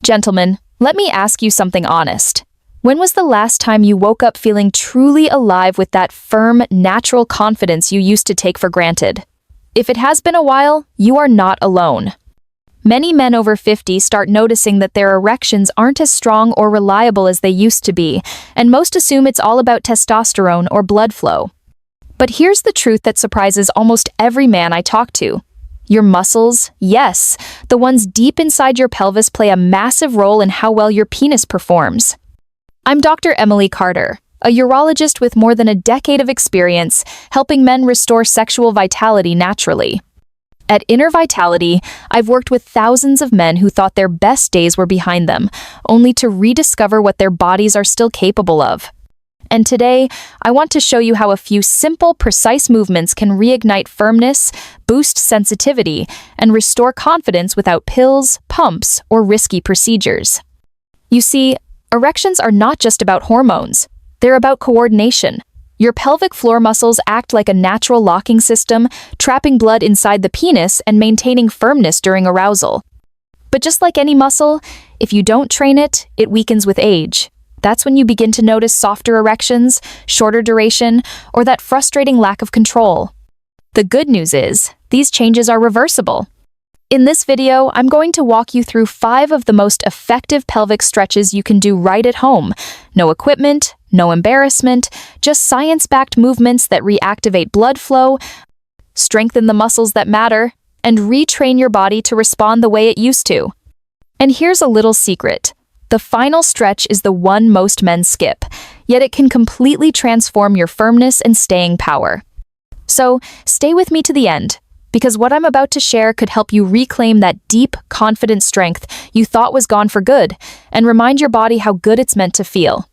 Gentlemen, let me ask you something honest. When was the last time you woke up feeling truly alive with that firm, natural confidence you used to take for granted? If it has been a while, you are not alone. Many men over 50 start noticing that their erections aren't as strong or reliable as they used to be, and most assume it's all about testosterone or blood flow. But here's the truth that surprises almost every man I talk to. Your muscles, yes, the ones deep inside your pelvis play a massive role in how well your penis performs. I'm Dr. Emily Carter, a urologist with more than a decade of experience helping men restore sexual vitality naturally. At Inner Vitality, I've worked with thousands of men who thought their best days were behind them, only to rediscover what their bodies are still capable of. And today, I want to show you how a few simple, precise movements can reignite firmness, boost sensitivity, and restore confidence without pills, pumps, or risky procedures. You see, erections are not just about hormones. They're about coordination. Your pelvic floor muscles act like a natural locking system, trapping blood inside the penis and maintaining firmness during arousal. But just like any muscle, if you don't train it, it weakens with age. That's when you begin to notice softer erections, shorter duration, or that frustrating lack of control. The good news is, these changes are reversible. In this video, I'm going to walk you through 5 of the most effective pelvic stretches you can do right at home. No equipment, no embarrassment, just science-backed movements that reactivate blood flow, strengthen the muscles that matter, and retrain your body to respond the way it used to. And here's a little secret. The final stretch is the one most men skip, yet it can completely transform your firmness and staying power. So, stay with me to the end, because what I'm about to share could help you reclaim that deep, confident strength you thought was gone for good, and remind your body how good it's meant to feel.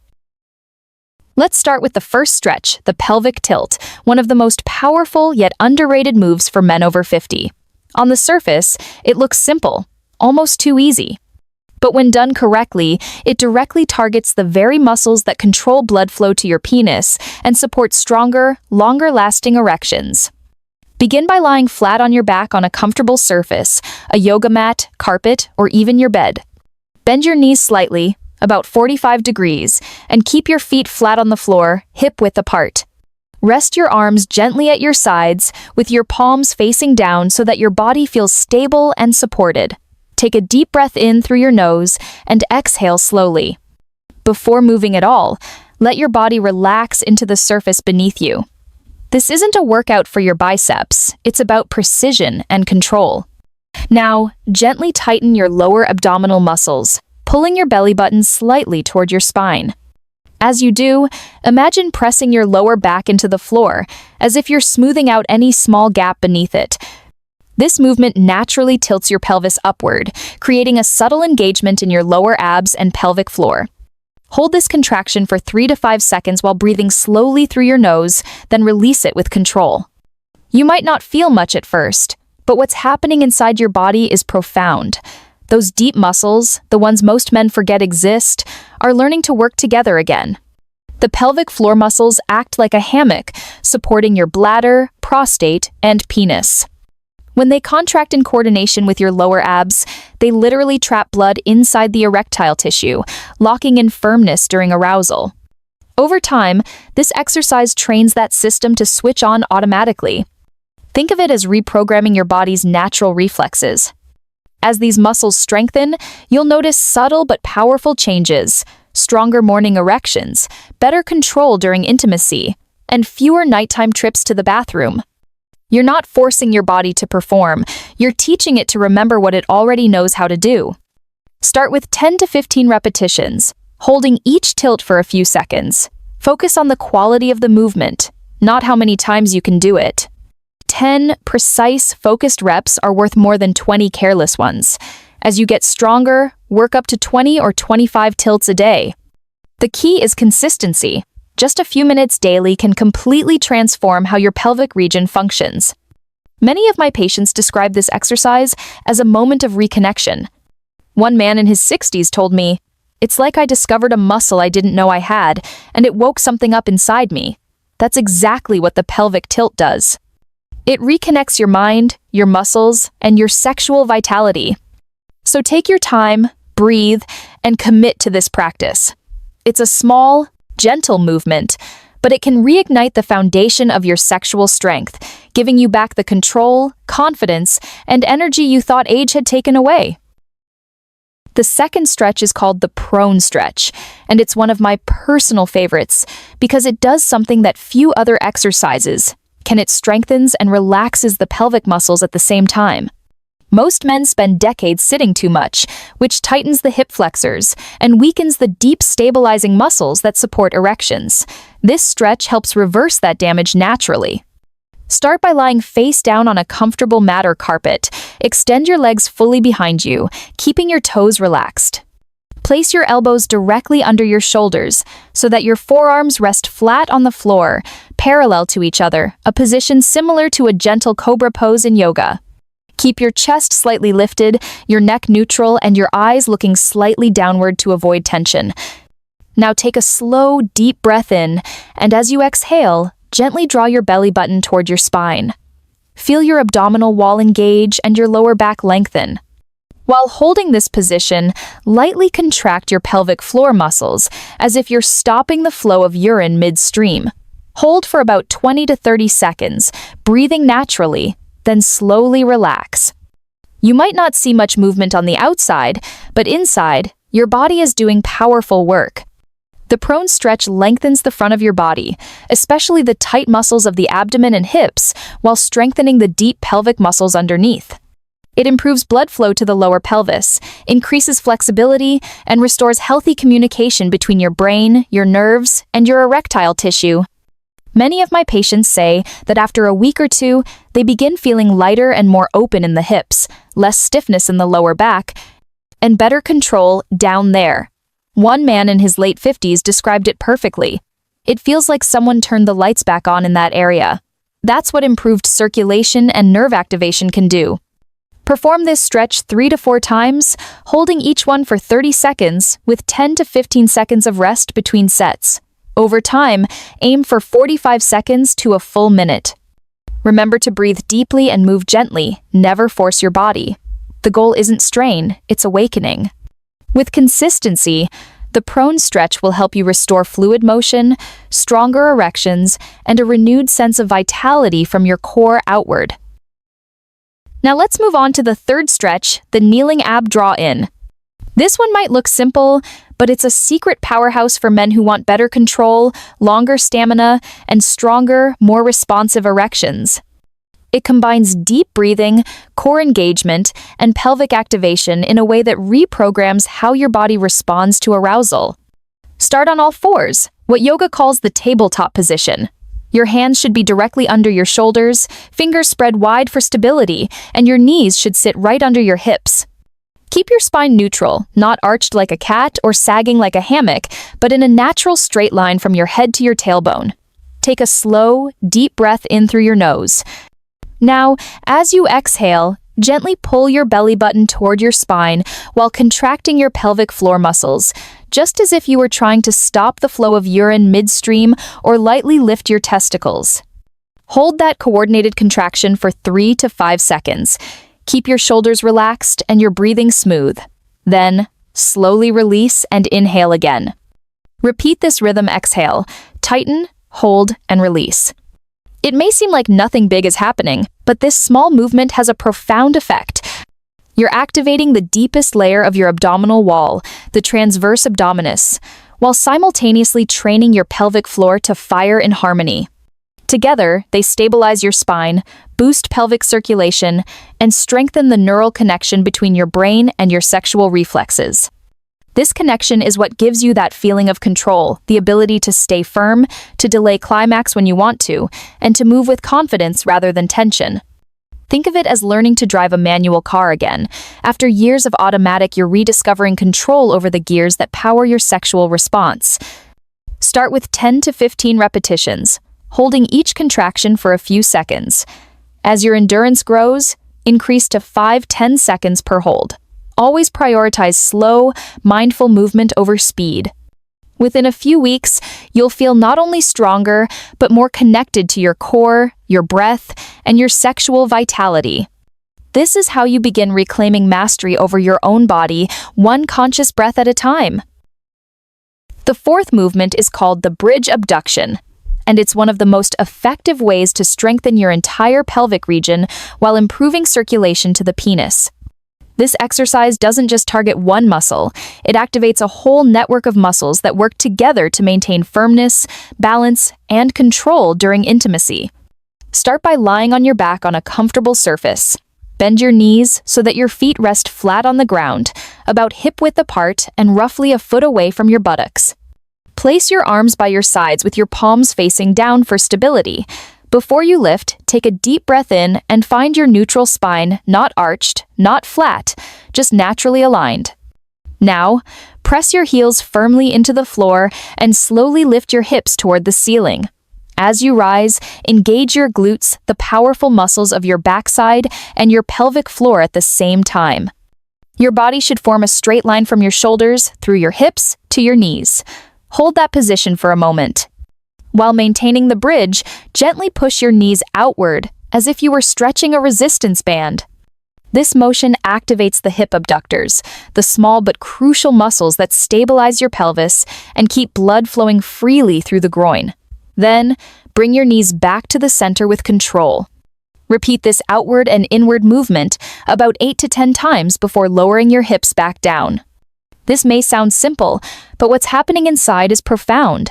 Let's start with the first stretch, the pelvic tilt, one of the most powerful yet underrated moves for men over 50. On the surface, it looks simple, almost too easy. But when done correctly, it directly targets the very muscles that control blood flow to your penis and support stronger, longer-lasting erections. Begin by lying flat on your back on a comfortable surface, a yoga mat, carpet, or even your bed. Bend your knees slightly, about 45 degrees, and keep your feet flat on the floor, hip-width apart. Rest your arms gently at your sides, with your palms facing down so that your body feels stable and supported. Take a deep breath in through your nose and exhale slowly. Before moving at all, let your body relax into the surface beneath you. This isn't a workout for your biceps, it's about precision and control. Now, gently tighten your lower abdominal muscles, pulling your belly button slightly toward your spine. As you do, imagine pressing your lower back into the floor, as if you're smoothing out any small gap beneath it. This movement naturally tilts your pelvis upward, creating a subtle engagement in your lower abs and pelvic floor. Hold this contraction for 3 to 5 seconds while breathing slowly through your nose, then release it with control. You might not feel much at first, but what's happening inside your body is profound. Those deep muscles, the ones most men forget exist, are learning to work together again. The pelvic floor muscles act like a hammock, supporting your bladder, prostate, and penis. When they contract in coordination with your lower abs, they literally trap blood inside the erectile tissue, locking in firmness during arousal. Over time, this exercise trains that system to switch on automatically. Think of it as reprogramming your body's natural reflexes. As these muscles strengthen, you'll notice subtle but powerful changes: stronger morning erections, better control during intimacy, and fewer nighttime trips to the bathroom. You're not forcing your body to perform, you're teaching it to remember what it already knows how to do. Start with 10 to 15 repetitions, holding each tilt for a few seconds. Focus on the quality of the movement, not how many times you can do it. 10 precise, focused reps are worth more than 20 careless ones. As you get stronger, work up to 20 or 25 tilts a day. The key is consistency. Just a few minutes daily can completely transform how your pelvic region functions. Many of my patients describe this exercise as a moment of reconnection. One man in his 60s told me, "It's like I discovered a muscle I didn't know I had, and it woke something up inside me." That's exactly what the pelvic tilt does. It reconnects your mind, your muscles, and your sexual vitality. So take your time, breathe, and commit to this practice. It's a small, gentle movement, but it can reignite the foundation of your sexual strength, giving you back the control, confidence, and energy you thought age had taken away. The second stretch is called the prone stretch, and it's one of my personal favorites because it does something that few other exercises can. It strengthens and relaxes the pelvic muscles at the same time. Most men spend decades sitting too much, which tightens the hip flexors and weakens the deep stabilizing muscles that support erections. This stretch helps reverse that damage naturally. Start by lying face down on a comfortable mat or carpet. Extend your legs fully behind you, keeping your toes relaxed. Place your elbows directly under your shoulders so that your forearms rest flat on the floor, parallel to each other, a position similar to a gentle cobra pose in yoga. Keep your chest slightly lifted, your neck neutral, and your eyes looking slightly downward to avoid tension. Now take a slow, deep breath in, and as you exhale, gently draw your belly button toward your spine. Feel your abdominal wall engage and your lower back lengthen. While holding this position, lightly contract your pelvic floor muscles as if you're stopping the flow of urine midstream. Hold for about 20 to 30 seconds, breathing naturally, then slowly relax. You might not see much movement on the outside, but inside, your body is doing powerful work. The prone stretch lengthens the front of your body, especially the tight muscles of the abdomen and hips, while strengthening the deep pelvic muscles underneath. It improves blood flow to the lower pelvis, increases flexibility, and restores healthy communication between your brain, your nerves, and your erectile tissue. Many of my patients say that after a week or two, they begin feeling lighter and more open in the hips, less stiffness in the lower back, and better control down there. One man in his late 50s described it perfectly. It feels like someone turned the lights back on in that area. That's what improved circulation and nerve activation can do. Perform this stretch 3 to 4 times, holding each one for 30 seconds with 10 to 15 seconds of rest between sets. Over time, aim for 45 seconds to a full minute. Remember to breathe deeply and move gently, never force your body. The goal isn't strain, it's awakening. With consistency, the prone stretch will help you restore fluid motion, stronger erections, and a renewed sense of vitality from your core outward. Now let's move on to the third stretch, the kneeling ab draw-in. This one might look simple, but it's a secret powerhouse for men who want better control, longer stamina, and stronger, more responsive erections. It combines deep breathing, core engagement, and pelvic activation in a way that reprograms how your body responds to arousal. Start on all fours, what yoga calls the tabletop position. Your hands should be directly under your shoulders, fingers spread wide for stability, and your knees should sit right under your hips. Keep your spine neutral, not arched like a cat or sagging like a hammock, but in a natural straight line from your head to your tailbone. Take a slow, deep breath in through your nose. Now, as you exhale, gently pull your belly button toward your spine while contracting your pelvic floor muscles, just as if you were trying to stop the flow of urine midstream or lightly lift your testicles. Hold that coordinated contraction for 3 to 5 seconds. Keep your shoulders relaxed and your breathing smooth. Then, slowly release and inhale again. Repeat this rhythm. Exhale, tighten, hold, and release. It may seem like nothing big is happening, but this small movement has a profound effect. You're activating the deepest layer of your abdominal wall, the transverse abdominis, while simultaneously training your pelvic floor to fire in harmony. Together, they stabilize your spine, boost pelvic circulation, and strengthen the neural connection between your brain and your sexual reflexes. This connection is what gives you that feeling of control, the ability to stay firm, to delay climax when you want to, and to move with confidence rather than tension. Think of it as learning to drive a manual car again. After years of automatic, you're rediscovering control over the gears that power your sexual response. Start with 10 to 15 repetitions, holding each contraction for a few seconds. As your endurance grows, increase to 5-10 seconds per hold. Always prioritize slow, mindful movement over speed. Within a few weeks, you'll feel not only stronger, but more connected to your core, your breath, and your sexual vitality. This is how you begin reclaiming mastery over your own body, one conscious breath at a time. The fourth movement is called the bridge abduction, and it's one of the most effective ways to strengthen your entire pelvic region while improving circulation to the penis. This exercise doesn't just target one muscle, it activates a whole network of muscles that work together to maintain firmness, balance, and control during intimacy. Start by lying on your back on a comfortable surface. Bend your knees so that your feet rest flat on the ground, about hip-width apart and roughly a foot away from your buttocks. Place your arms by your sides with your palms facing down for stability. Before you lift, take a deep breath in and find your neutral spine, not arched, not flat, just naturally aligned. Now, press your heels firmly into the floor and slowly lift your hips toward the ceiling. As you rise, engage your glutes, the powerful muscles of your backside, and your pelvic floor at the same time. Your body should form a straight line from your shoulders, through your hips, to your knees. Hold that position for a moment. While maintaining the bridge, gently push your knees outward, as if you were stretching a resistance band. This motion activates the hip abductors, the small but crucial muscles that stabilize your pelvis and keep blood flowing freely through the groin. Then, bring your knees back to the center with control. Repeat this outward and inward movement about 8 to 10 times before lowering your hips back down. This may sound simple, but what's happening inside is profound.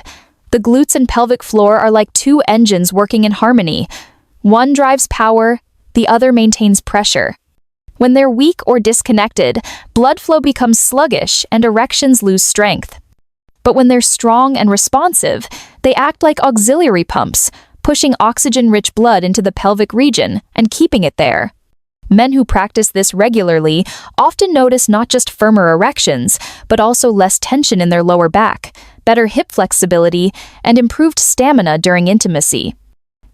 The glutes and pelvic floor are like two engines working in harmony. One drives power, the other maintains pressure. When they're weak or disconnected, blood flow becomes sluggish and erections lose strength. But when they're strong and responsive, they act like auxiliary pumps, pushing oxygen-rich blood into the pelvic region and keeping it there. Men who practice this regularly often notice not just firmer erections, but also less tension in their lower back, better hip flexibility, and improved stamina during intimacy.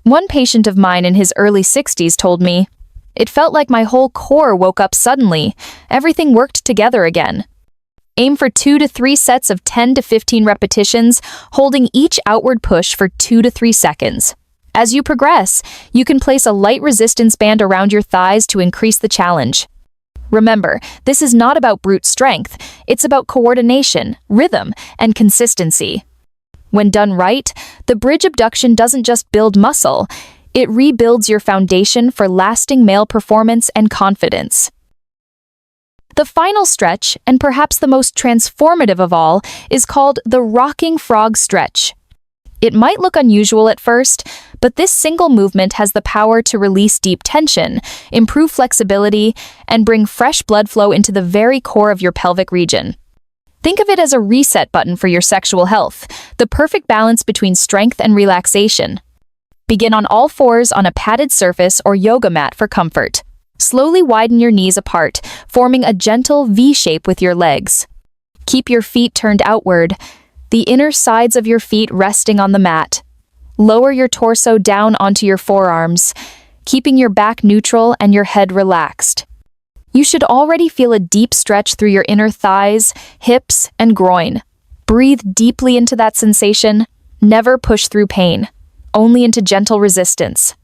One patient of mine in his early 60s told me, "It felt like my whole core woke up suddenly. Everything worked together again." Aim for 2 to 3 sets of 10 to 15 repetitions, holding each outward push for 2 to 3 seconds. As you progress, you can place a light resistance band around your thighs to increase the challenge. Remember, this is not about brute strength, it's about coordination, rhythm, and consistency. When done right, the bridge abduction doesn't just build muscle, it rebuilds your foundation for lasting male performance and confidence. The final stretch, and perhaps the most transformative of all, is called the rocking frog stretch. It might look unusual at first, but this single movement has the power to release deep tension, improve flexibility, and bring fresh blood flow into the very core of your pelvic region. Think of it as a reset button for your sexual health, the perfect balance between strength and relaxation. Begin on all fours on a padded surface or yoga mat for comfort. Slowly widen your knees apart, forming a gentle V shape with your legs. Keep your feet turned outward, the inner sides of your feet resting on the mat. Lower your torso down onto your forearms, keeping your back neutral and your head relaxed. You should already feel a deep stretch through your inner thighs, hips, and groin. Breathe deeply into that sensation. Never push through pain, only into gentle resistance.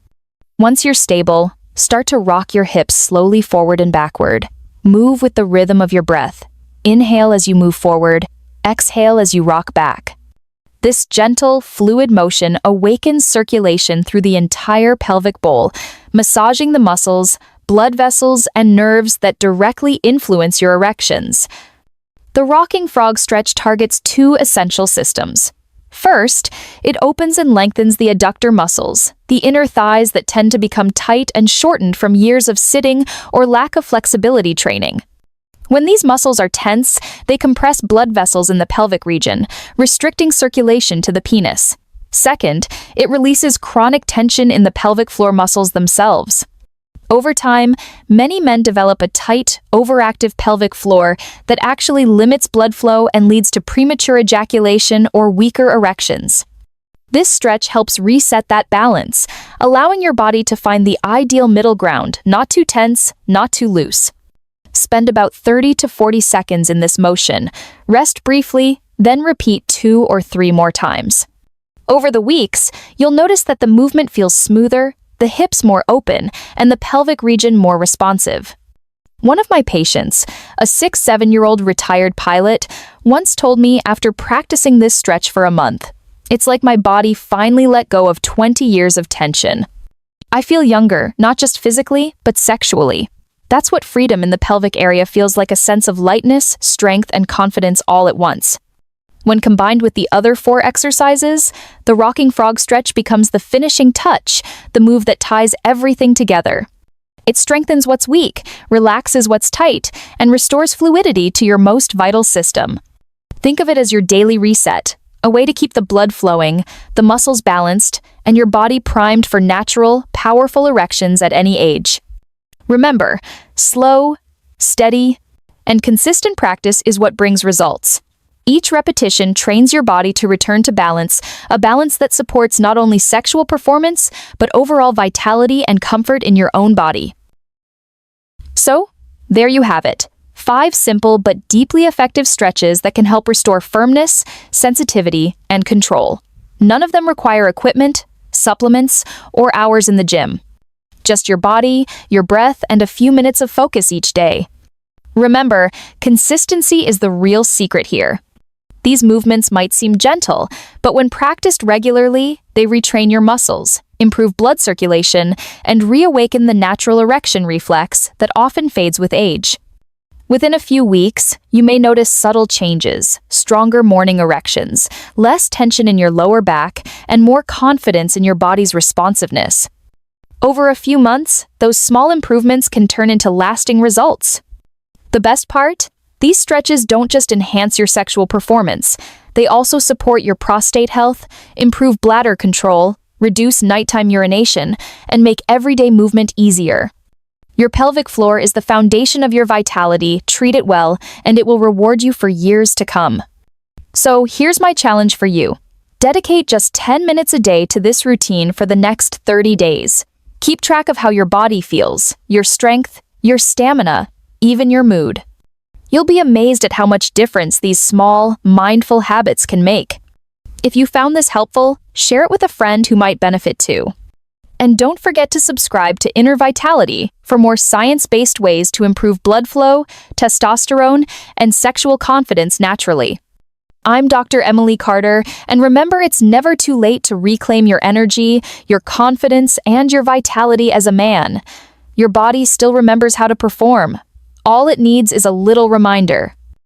Once you're stable, start to rock your hips slowly forward and backward. Move with the rhythm of your breath. Inhale as you move forward, exhale as you rock back. This gentle, fluid motion awakens circulation through the entire pelvic bowl, massaging the muscles, blood vessels, and nerves that directly influence your erections. The rocking frog stretch targets 2 essential systems. First, it opens and lengthens the adductor muscles, the inner thighs that tend to become tight and shortened from years of sitting or lack of flexibility training. When these muscles are tense, they compress blood vessels in the pelvic region, restricting circulation to the penis. Second, it releases chronic tension in the pelvic floor muscles themselves. Over time, many men develop a tight, overactive pelvic floor that actually limits blood flow and leads to premature ejaculation or weaker erections. This stretch helps reset that balance, allowing your body to find the ideal middle ground, not too tense, not too loose. Spend about 30 to 40 seconds in this motion, rest briefly, then repeat 2 or 3 more times. Over the weeks, you'll notice that the movement feels smoother, the hips more open, and the pelvic region more responsive. One of my patients, a 6-7-year-old retired pilot, once told me after practicing this stretch for a month, "It's like my body finally let go of 20 years of tension. I feel younger, not just physically, but sexually." That's what freedom in the pelvic area feels like, a sense of lightness, strength, and confidence all at once. When combined with the other 4 exercises, the rocking frog stretch becomes the finishing touch, the move that ties everything together. It strengthens what's weak, relaxes what's tight, and restores fluidity to your most vital system. Think of it as your daily reset, a way to keep the blood flowing, the muscles balanced, and your body primed for natural, powerful erections at any age. Remember, slow, steady, and consistent practice is what brings results. Each repetition trains your body to return to balance, a balance that supports not only sexual performance, but overall vitality and comfort in your own body. So, there you have it. 5 simple but deeply effective stretches that can help restore firmness, sensitivity, and control. None of them require equipment, supplements, or hours in the gym. Just your body, your breath, and a few minutes of focus each day. Remember, consistency is the real secret here. These movements might seem gentle, but when practiced regularly, they retrain your muscles, improve blood circulation, and reawaken the natural erection reflex that often fades with age. Within a few weeks, you may notice subtle changes, stronger morning erections, less tension in your lower back, and more confidence in your body's responsiveness. Over a few months, those small improvements can turn into lasting results. The best part? These stretches don't just enhance your sexual performance, they also support your prostate health, improve bladder control, reduce nighttime urination, and make everyday movement easier. Your pelvic floor is the foundation of your vitality. Treat it well, and it will reward you for years to come. So here's my challenge for you. Dedicate just 10 minutes a day to this routine for the next 30 days. Keep track of how your body feels, your strength, your stamina, even your mood. You'll be amazed at how much difference these small, mindful habits can make. If you found this helpful, share it with a friend who might benefit too. And don't forget to subscribe to Inner Vitality for more science-based ways to improve blood flow, testosterone, and sexual confidence naturally. I'm Dr. Emily Carter, and remember, it's never too late to reclaim your energy, your confidence, and your vitality as a man. Your body still remembers how to perform. All it needs is a little reminder.